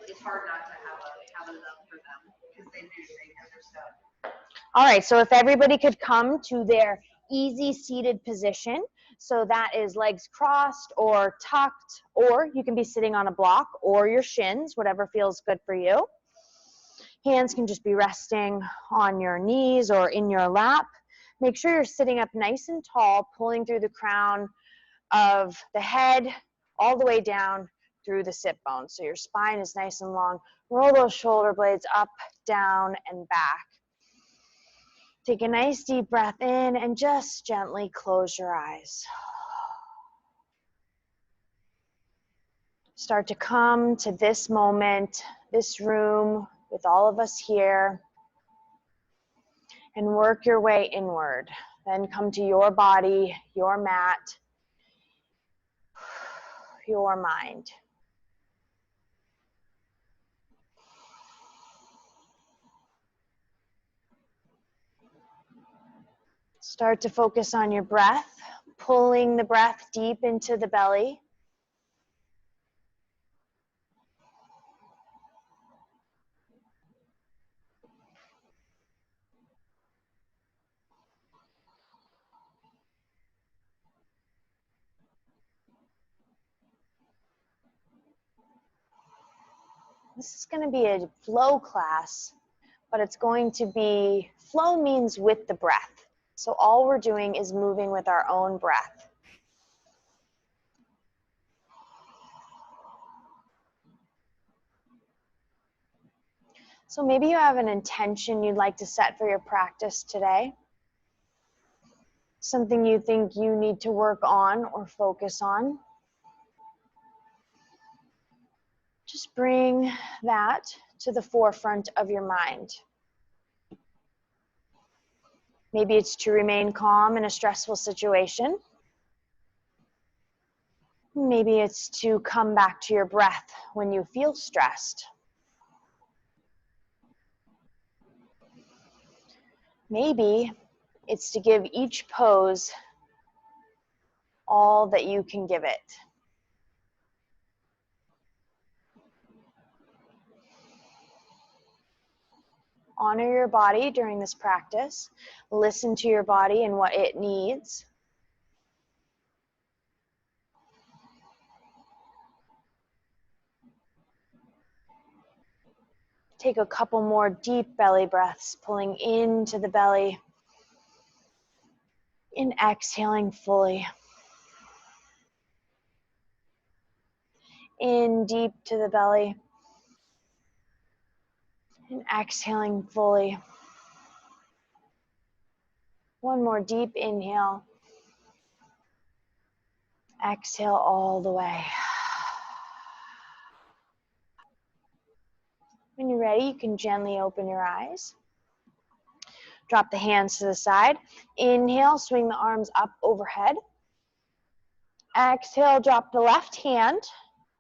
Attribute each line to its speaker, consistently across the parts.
Speaker 1: It's hard not to have a love for them because they know their stuff.
Speaker 2: All right, so if everybody could come to their easy seated position, so that is legs crossed or tucked, or you can be sitting on a block or your shins, whatever feels good for you. Hands can just be resting on your knees or in your lap. Make sure you're sitting up nice and tall, pulling through the crown of the head all the way down through the sit bones. So your spine is nice and long. Roll those shoulder blades up, down, and back. Take a nice deep breath in and just gently close your eyes. Start to come to this moment, this room with all of us here, and work your way inward. Then come to your body, your mat, your mind. Start to focus on your breath, pulling the breath deep into the belly. This is going to be a flow class, but it's going to be, flow means with the breath. So all we're doing is moving with our own breath. So maybe you have an intention you'd like to set for your practice today. Something you think you need to work on or focus on. Just bring that to the forefront of your mind. Maybe it's to remain calm in a stressful situation. Maybe it's to come back to your breath when you feel stressed. Maybe it's to give each pose all that you can give it. Honor your body during this practice. Listen to your body and what it needs. Take a couple more deep belly breaths, pulling into the belly and exhaling fully. In deep to the belly and exhaling fully. One more deep inhale. Exhale all the way. When you're ready, you can gently open your eyes. Drop the hands to the side. Inhale, swing the arms up overhead. Exhale, drop the left hand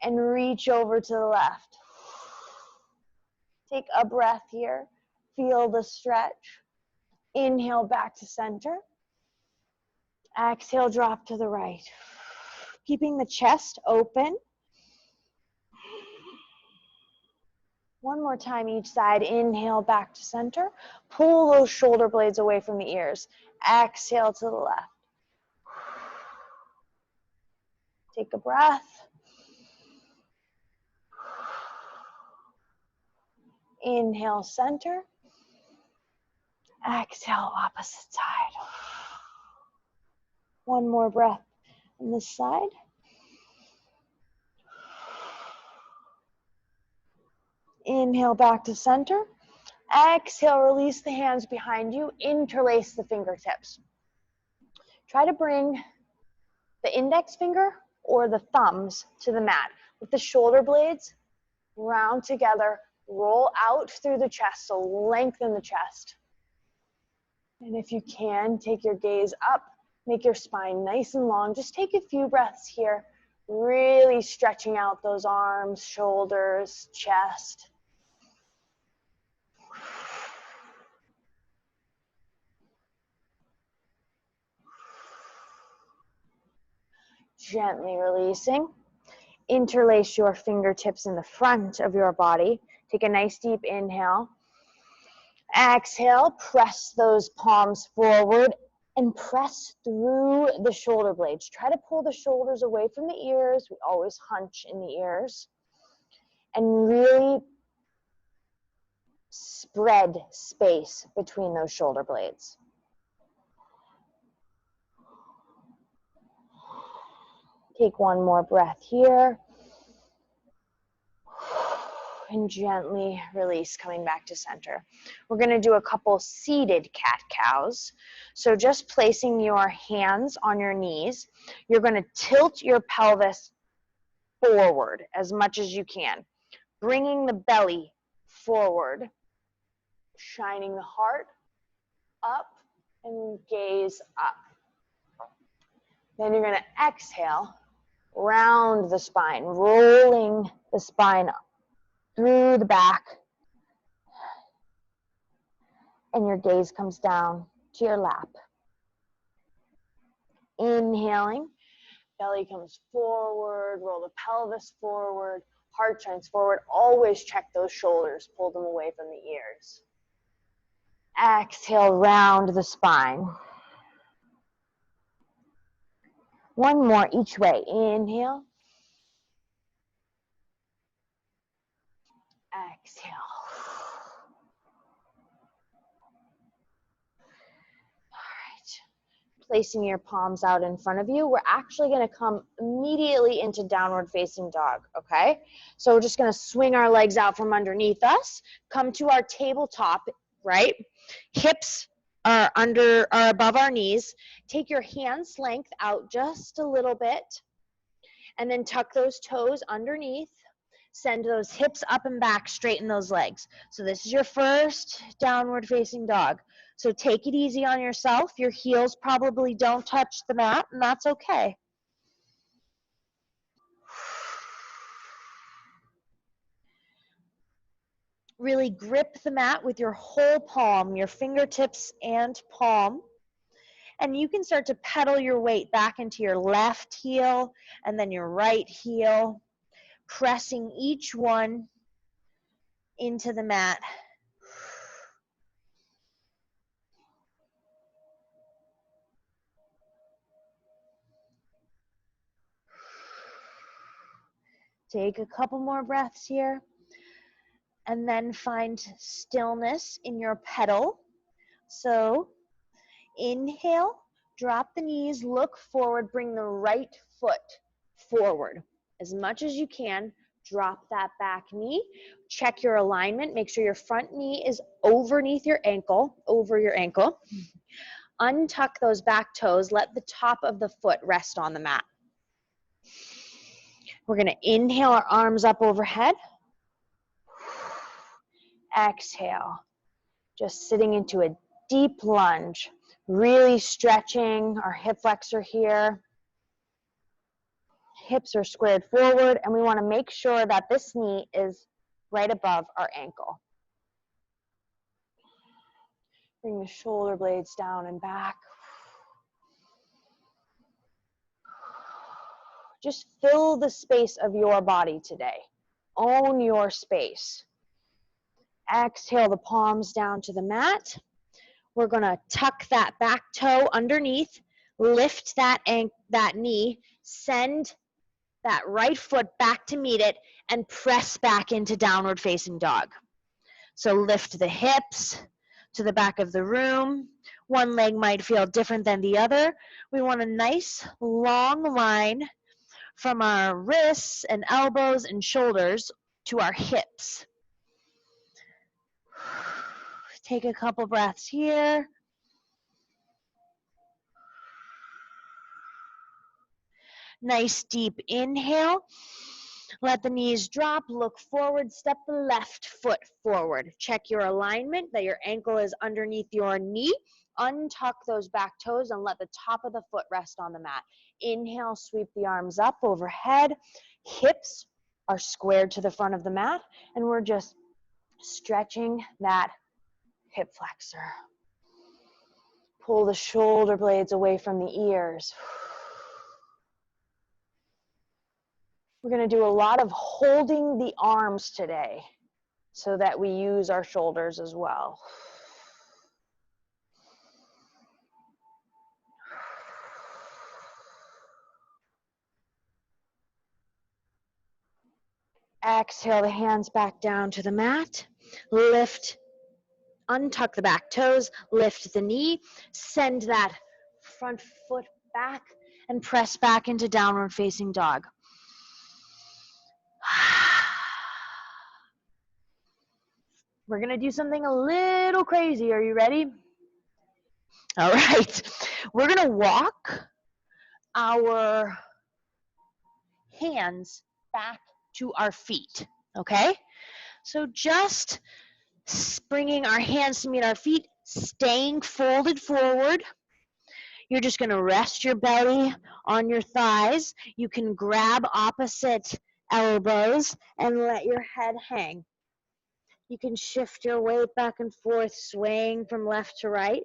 Speaker 2: and reach over to the left. Take a breath here. Feel the stretch. Inhale back to center. Exhale, drop to the right. Keeping the chest open. One more time each side. Inhale back to center. Pull those shoulder blades away from the ears. Exhale to the left. Take a breath. Inhale, center. Exhale, opposite side. One more breath on this side. Inhale back to center. Exhale, release the hands behind you. Interlace the fingertips. Try to bring the index finger or the thumbs to the mat. With the shoulder blades round together, roll out through the chest, so lengthen the chest. And if you can, take your gaze up, make your spine nice and long. Just take a few breaths here, really stretching out those arms, shoulders, chest. Gently releasing. interlace your fingertips in the front of your body. Take a nice deep inhale. Exhale, press those palms forward and press through the shoulder blades. Try to pull the shoulders away from the ears. We always hunch in the ears. And really spread space between those shoulder blades. Take one more breath here. And gently release, coming back to center. We're going to do a couple seated cat-cows. So just placing your hands on your knees, you're going to tilt your pelvis forward as much as you can, bringing the belly forward, shining the heart up and gaze up. Then you're going to exhale, round the spine, rolling the spine up through the back, and your gaze comes down to your lap. Inhaling, belly comes forward, roll the pelvis forward, heart shines forward. Always check those shoulders, pull them away from the ears. Exhale, round the spine. One more each way. Inhale. Exhale. Placing your palms out in front of you, we're actually going to come immediately into downward facing dog, okay? So we're just going to swing our legs out from underneath us, come to our tabletop, right? Hips are above our knees. Take your hands length out just a little bit, and then tuck those toes underneath. Send those hips up and back, straighten those legs. So this is your first downward facing dog. So take it easy on yourself. Your heels probably don't touch the mat, and that's okay. Really grip the mat with your whole palm, your fingertips and palm. And you can start to pedal your weight back into your left heel and then your right heel, pressing each one into the mat. Take a couple more breaths here. And then find stillness in your pedal. So inhale, drop the knees, look forward, bring the right foot forward. As much as you can, drop that back knee. Check your alignment. Make sure your front knee is over your ankle. Untuck those back toes. Let the top of the foot rest on the mat. We're going to inhale our arms up overhead. Exhale. Just sitting into a deep lunge. Really stretching our hip flexor here. Hips are squared forward, and we want to make sure that this knee is right above our ankle. Bring the shoulder blades down and back. Just fill the space of your body today. Own your space. Exhale the palms down to the mat. We're going to tuck that back toe underneath, lift that knee, send that right foot back to meet it, and press back into downward facing dog. So lift the hips to the back of the room. One leg might feel different than the other. We want a nice long line from our wrists and elbows and shoulders to our hips. Take a couple breaths here. Nice deep inhale. Let the knees drop, look forward, step the left foot forward. Check your alignment, that your ankle is underneath your knee. Untuck those back toes and let the top of the foot rest on the mat. Inhale, sweep the arms up overhead. Hips are squared to the front of the mat, and we're just stretching that hip flexor. Pull the shoulder blades away from the ears. We're going to do a lot of holding the arms today so that we use our shoulders as well. Exhale the hands back down to the mat. Lift, untuck the back toes, lift the knee, send that front foot back and press back into downward facing dog. We're gonna do something a little crazy. Are you ready? All right. We're gonna walk our hands back to our feet, okay? So just bringing our hands to meet our feet, staying folded forward. You're just gonna rest your belly on your thighs. You can grab opposite elbows and let your head hang. You can shift your weight back and forth, swaying from left to right.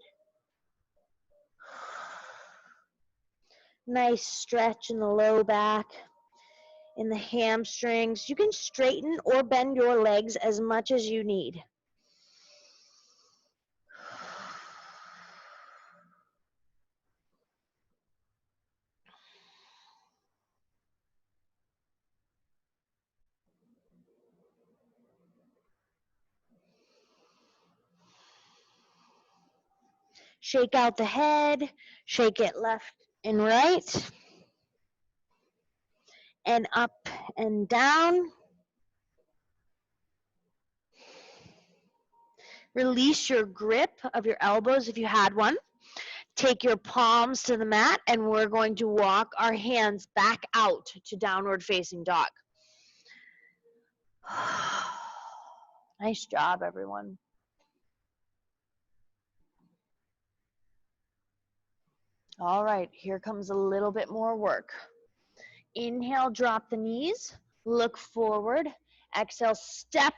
Speaker 2: Nice stretch in the low back, in the hamstrings. You can straighten or bend your legs as much as you need. Shake out the head, shake it left and right, and up and down. Release your grip of your elbows if you had one. Take your palms to the mat, and we're going to walk our hands back out to downward facing dog. Nice job, everyone. All right, here comes a little bit more work. Inhale, drop the knees, look forward. Exhale, step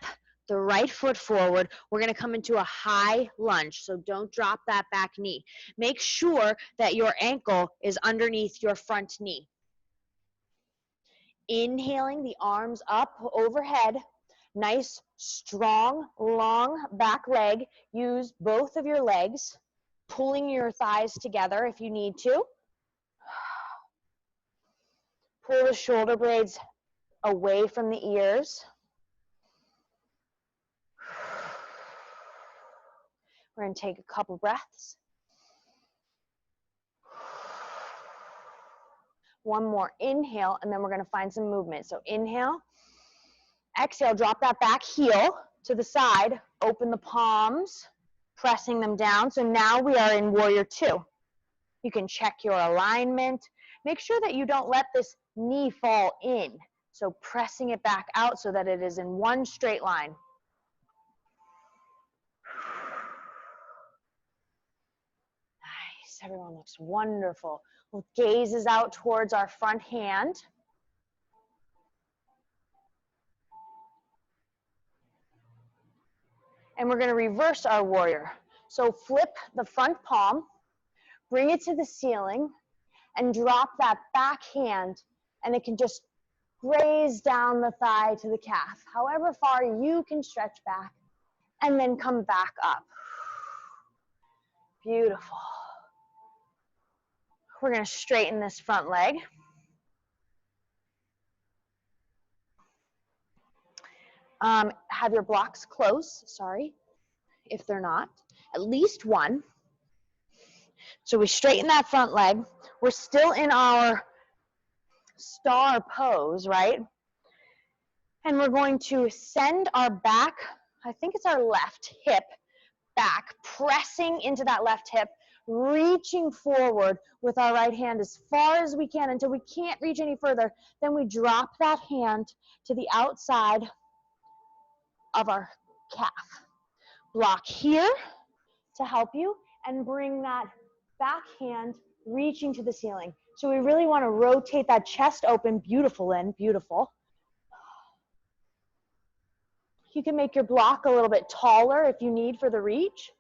Speaker 2: the right foot forward. We're gonna come into a high lunge, so don't drop that back knee. Make sure that your ankle is underneath your front knee. Inhaling the arms up overhead. Nice, strong, long back leg. Use both of your legs, pulling your thighs together if you need to. Pull the shoulder blades away from the ears. We're going to take a couple breaths. One more inhale, and then we're going to find some movement. So inhale, exhale, drop that back heel to the side, open the palms, pressing them down. So now we are in warrior two. You can check your alignment. Make sure that you don't let this knee fall in. So pressing it back out so that it is in one straight line. Nice, everyone looks wonderful. We'll gazes out towards our front hand. And we're gonna reverse our warrior. So flip the front palm, bring it to the ceiling, and drop that back hand, and it can just graze down the thigh to the calf. However far you can stretch back, and then come back up. Beautiful. We're gonna straighten this front leg. Have your blocks close, sorry, if they're not, at least one. So we straighten that front leg. We're still in our star pose, right? And we're going to send our back, I think it's our left hip, back, pressing into that left hip, reaching forward with our right hand as far as we can until we can't reach any further. Then we drop that hand to the outside of our calf. Block here to help you, and bring that back hand reaching to the ceiling. So we really want to rotate that chest open. Beautiful, Lynn, beautiful. You can make your block a little bit taller if you need for the reach.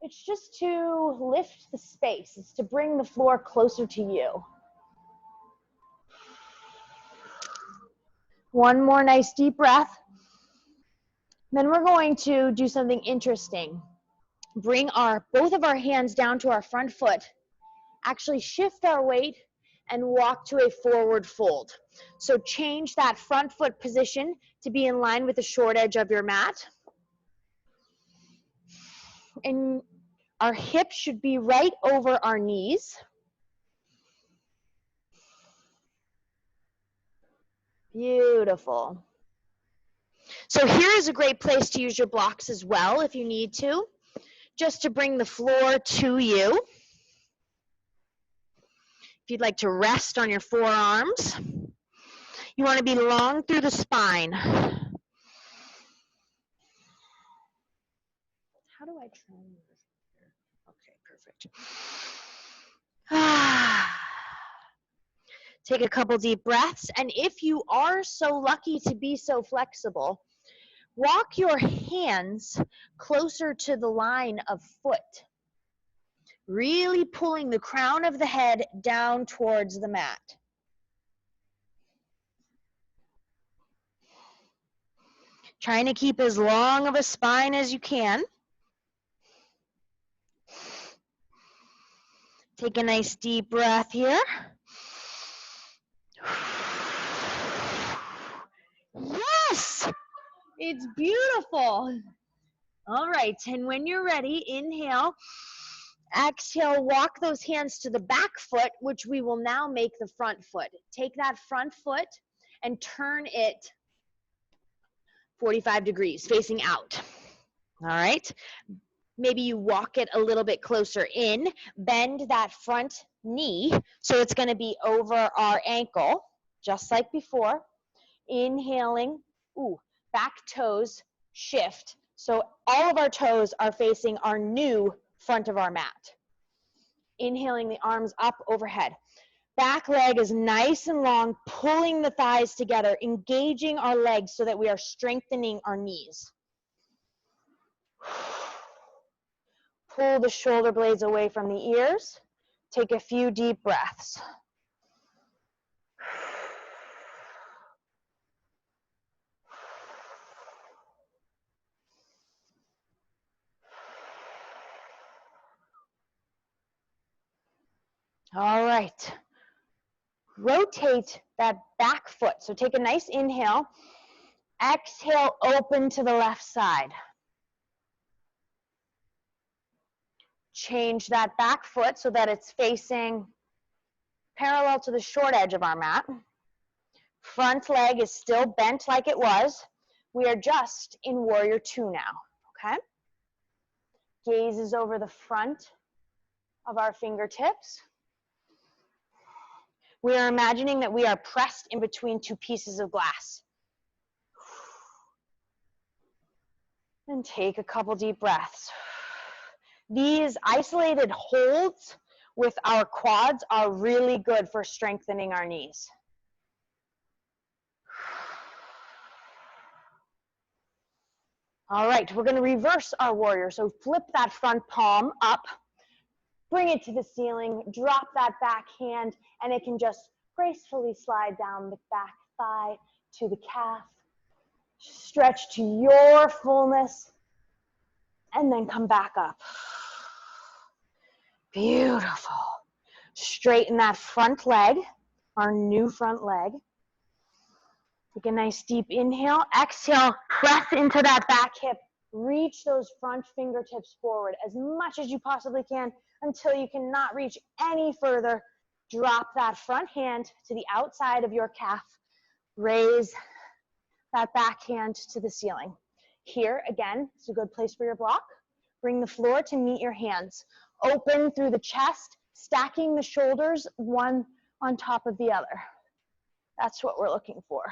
Speaker 2: It's just to lift the space. It's to bring the floor closer to you. One more nice deep breath. Then we're going to do something interesting. Bring both of our hands down to our front foot. Actually shift our weight and walk to a forward fold. So change that front foot position to be in line with the short edge of your mat. And our hips should be right over our knees. Beautiful. So here is a great place to use your blocks as well if you need to, just to bring the floor to you. If you'd like to rest on your forearms, you want to be long through the spine. How do I try this? Okay, perfect. Take a couple deep breaths, and if you are so lucky to be so flexible, walk your hands closer to the line of foot, really pulling the crown of the head down towards the mat. Trying to keep as long of a spine as you can. Take a nice deep breath here. Yes, it's beautiful. All right, and when you're ready, inhale. Exhale, walk those hands to the back foot, which we will now make the front foot. Take that front foot and turn it 45 degrees, facing out. All right. Maybe you walk it a little bit closer in, bend that front knee, so it's going to be over our ankle, just like before. Inhaling, back toes shift. So all of our toes are facing our new front of our mat. Inhaling the arms up overhead. Back leg is nice and long, pulling the thighs together, engaging our legs so that we are strengthening our knees. Pull the shoulder blades away from the ears. Take a few deep breaths. All right. Rotate that back foot. So take a nice inhale. Exhale, open to the left side. Change that back foot so that it's facing parallel to the short edge of our mat. Front leg is still bent like it was. We are just in Warrior Two now, okay? Gaze is over the front of our fingertips. We are imagining that we are pressed in between two pieces of glass. And take a couple deep breaths. These isolated holds with our quads are really good for strengthening our knees. All right, we're going to reverse our warrior. So flip that front palm up, bring it to the ceiling, drop that back hand, and it can just gracefully slide down the back thigh to the calf. Stretch to your fullness, and then come back up. Beautiful. Straighten that front leg, our new front leg. Take a nice deep inhale. Exhale, press into that back hip. Reach those front fingertips forward as much as you possibly can until you cannot reach any further. Drop that front hand to the outside of your calf. Raise that back hand to the ceiling. Here, again, it's a good place for your block. Bring the floor to meet your hands. Open through the chest, stacking the shoulders one on top of the other. That's what we're looking for.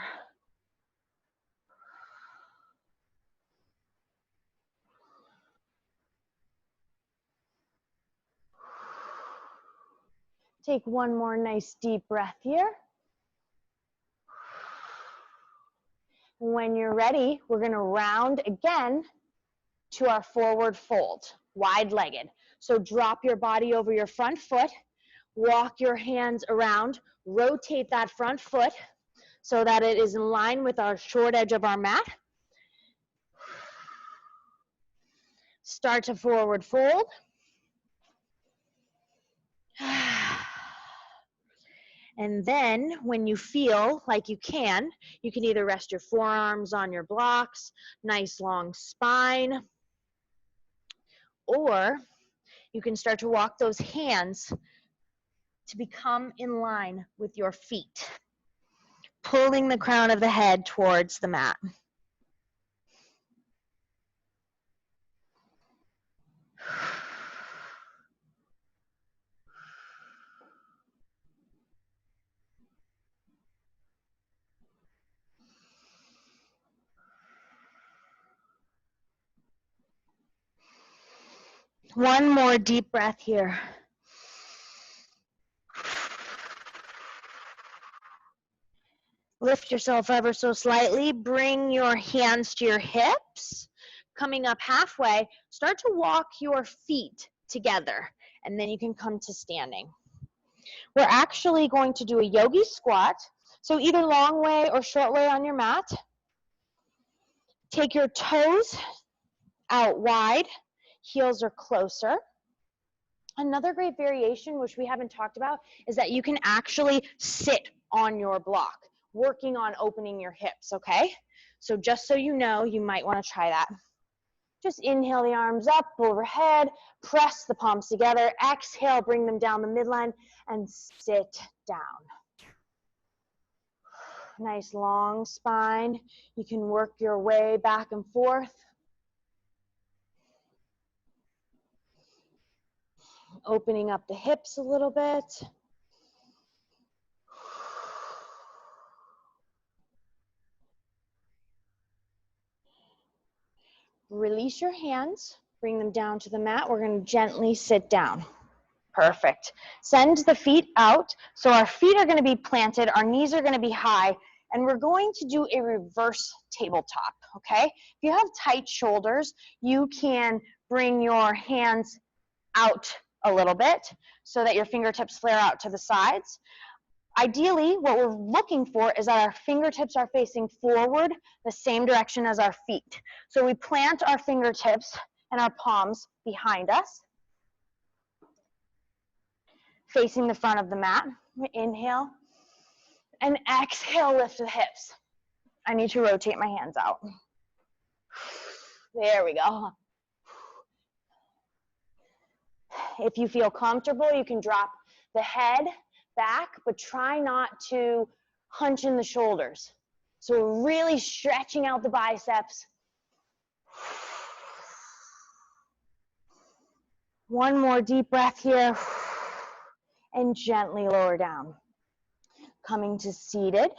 Speaker 2: Take one more nice deep breath here. When you're ready, we're going to round again to our forward fold, wide-legged. So drop your body over your front foot, walk your hands around, rotate that front foot so that it is in line with our short edge of our mat. Start to forward fold. And then when you feel like you can either rest your forearms on your blocks, nice long spine, or you can start to walk those hands to become in line with your feet, pulling the crown of the head towards the mat. One more deep breath here. Lift yourself ever so slightly. Bring your hands to your hips. Coming up halfway, start to walk your feet together, and then you can come to standing. We're actually going to do a yogi squat, so either long way or short way on your mat. Take your toes out wide, heels are closer. Another great variation, which we haven't talked about, is that you can actually sit on your block, working on opening your hips, okay? So just so you know, you might want to try that. Just inhale the arms up, overhead, press the palms together, exhale, bring them down the midline, and sit down. Nice long spine. You can work your way back and forth. Opening up the hips a little bit. Release your hands, bring them down to the mat. We're going to gently sit down. Perfect. Send the feet out. So our feet are going to be planted, our knees are going to be high, and we're going to do a reverse tabletop, okay? If you have tight shoulders, you can bring your hands out a little bit so that your fingertips flare out to the sides. Ideally, what we're looking for is that our fingertips are facing forward, the same direction as our feet. So we plant our fingertips and our palms behind us, facing the front of the mat. Inhale, and exhale, lift the hips. I need to rotate my hands out. There we go. If you feel comfortable, you can drop the head back, but try not to hunch in the shoulders. So we're really stretching out the biceps. One more deep breath here, and gently lower down. Coming to seated,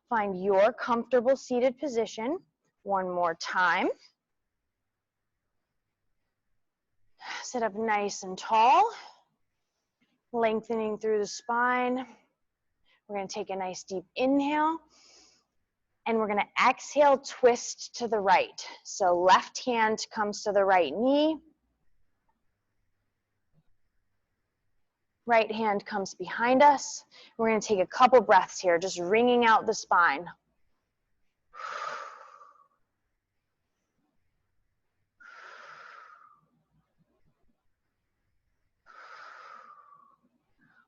Speaker 2: find your comfortable seated position. One more time. Sit up nice and tall, lengthening through the spine. We're going to take a nice deep inhale, and we're going to exhale, twist to the right. So left hand comes to the right knee. Right hand comes behind us. We're going to take a couple breaths here, just wringing out the spine.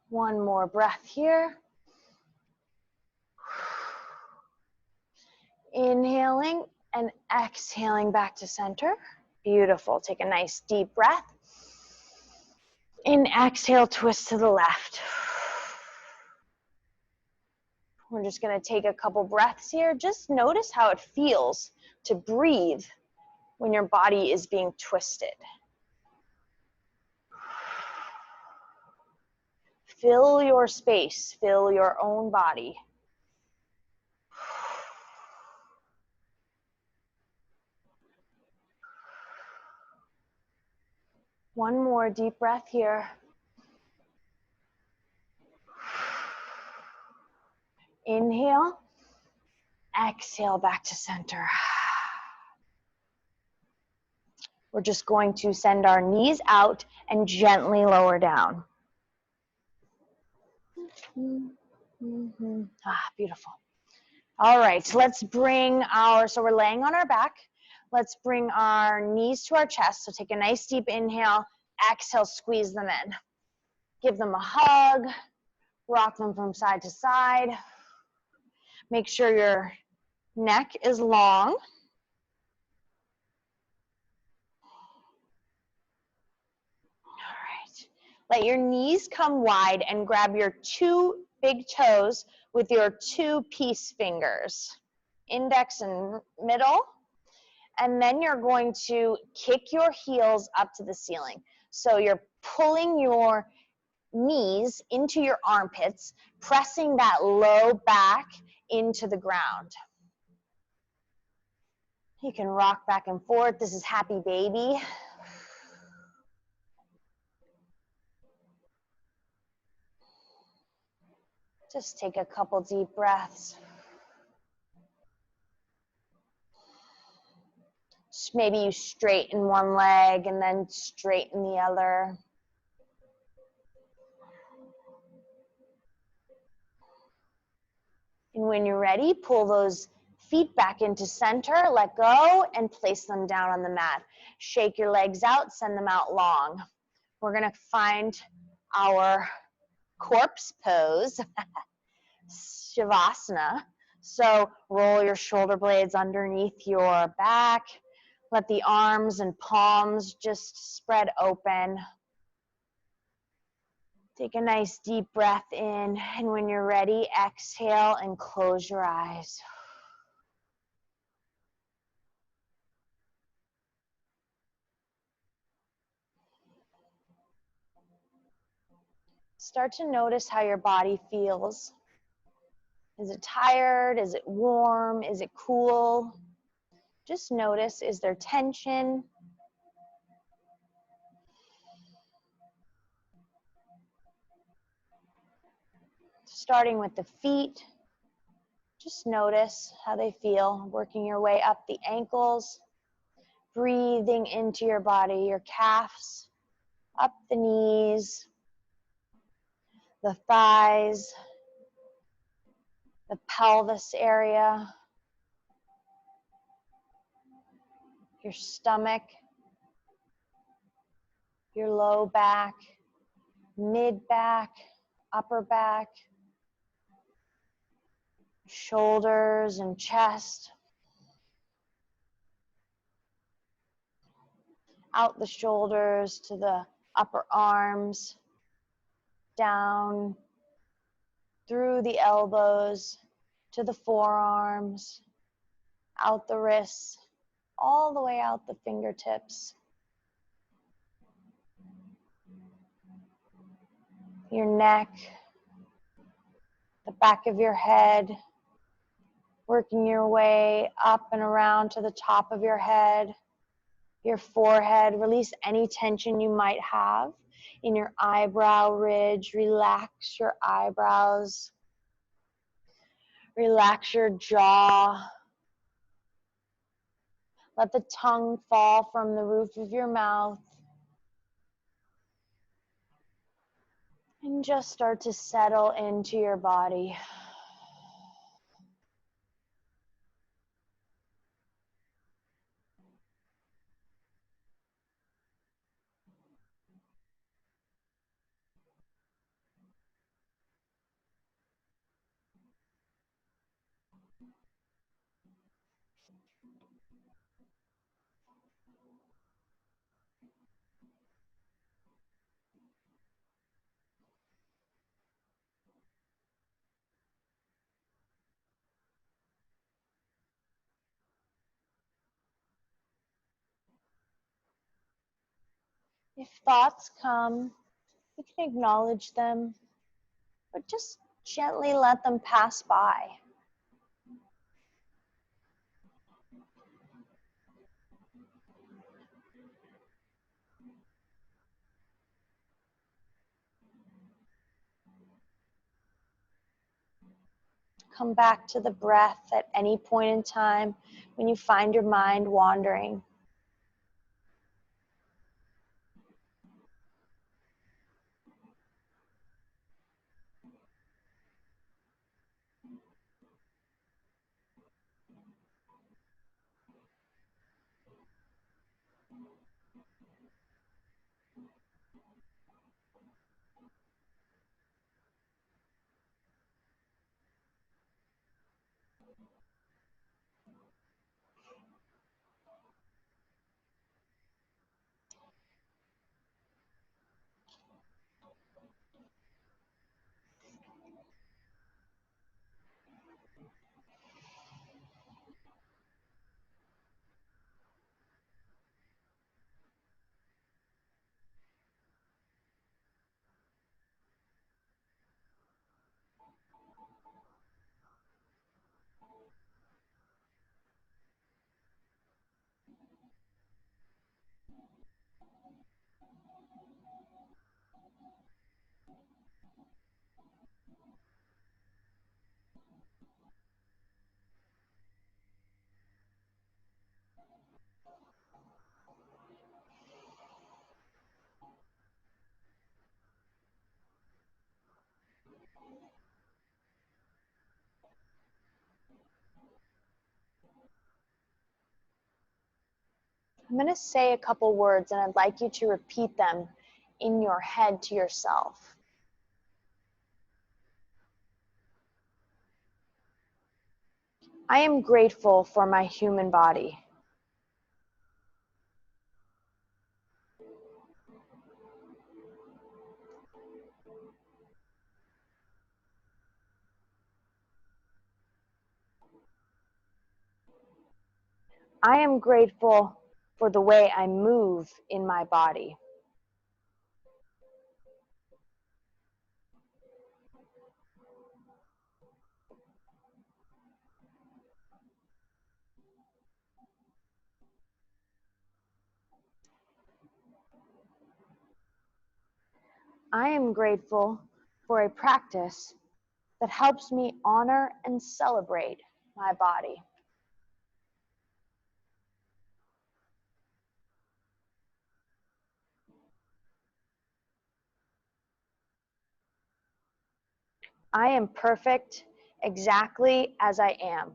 Speaker 2: One more breath here. Inhaling and exhaling back to center. Beautiful. Take a nice deep breath. And exhale, twist to the left. We're just going to take a couple breaths here. Just notice how it feels to breathe when your body is being twisted. Fill your space, fill your own body. One more deep breath here. Inhale, exhale back to center. We're just going to send our knees out and gently lower down. Beautiful. All right, let's bring so we're laying on our back. Let's bring our knees to our chest. So take a nice deep inhale, exhale, squeeze them in. Give them a hug, rock them from side to side. Make sure your neck is long. All right, let your knees come wide and grab your 2 big toes with your 2 peace fingers, index and middle. And then you're going to kick your heels up to the ceiling. So you're pulling your knees into your armpits, pressing that low back into the ground. You can rock back and forth. This is happy baby. Just take a couple deep breaths. Maybe you straighten one leg and then straighten the other. And when you're ready, pull those feet back into center, let go, and place them down on the mat. Shake your legs out, send them out long. We're gonna find our corpse pose, Shavasana. So roll your shoulder blades underneath your back. Let the arms and palms just spread open. Take a nice deep breath in, and when you're ready, exhale and close your eyes. Start to notice how your body feels. Is it tired? Is it warm? Is it cool? Just notice, is there tension? Starting with the feet, just notice how they feel, working your way up the ankles, breathing into your body, your calves, up the knees, the thighs, the pelvis area, your stomach, your low back, mid back, upper back, shoulders and chest, out the shoulders to the upper arms, down through the elbows to the forearms, out the wrists, all the way out the fingertips. Your neck, the back of your head, working your way up and around to the top of your head, your forehead. Release any tension you might have in your eyebrow ridge. Relax your eyebrows. Relax your jaw. Let the tongue fall from the roof of your mouth. And just start to settle into your body. If thoughts come, you can acknowledge them, but just gently let them pass by. Come back to the breath at any point in time when you find your mind wandering. I'm going to say a couple words and I'd like you to repeat them in your head to yourself. I am grateful for my human body. I am grateful for the way I move in my body. I am grateful for a practice that helps me honor and celebrate my body. I am perfect exactly as I am.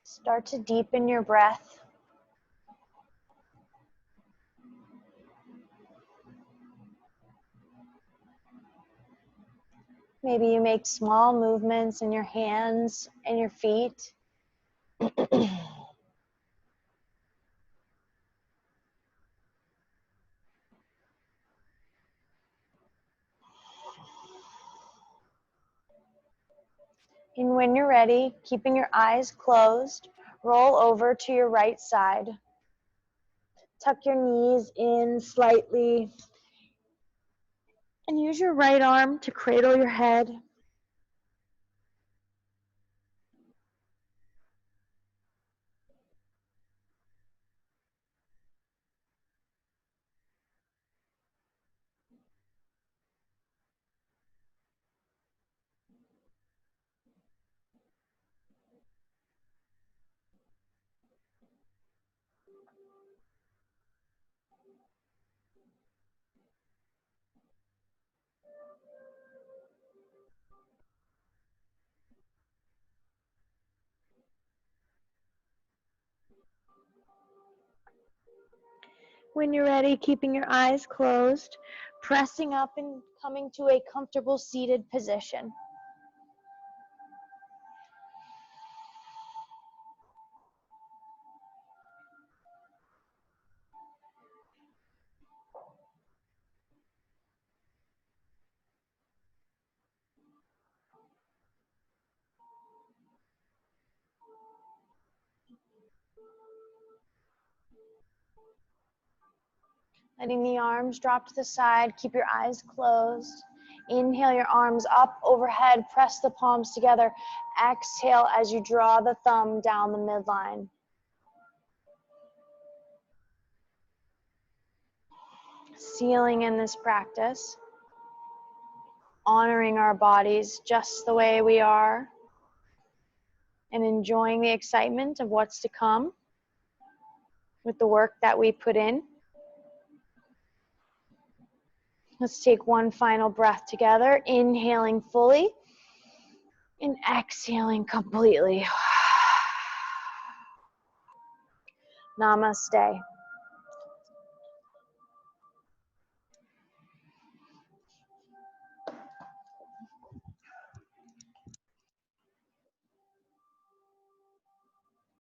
Speaker 2: Start to deepen your breath. Maybe you make small movements in your hands and your feet. And when you're ready, keeping your eyes closed, roll over to your right side. Tuck your knees in slightly. And use your right arm to cradle your head. When you're ready, keeping your eyes closed, pressing up and coming to a comfortable seated position. Letting the arms drop to the side, keep your eyes closed. Inhale your arms up overhead, press the palms together. Exhale as you draw the thumb down the midline. Sealing in this practice, honoring our bodies just the way we are, and enjoying the excitement of what's to come with the work that we put in. Let's take one final breath together, inhaling fully and exhaling completely. Namaste.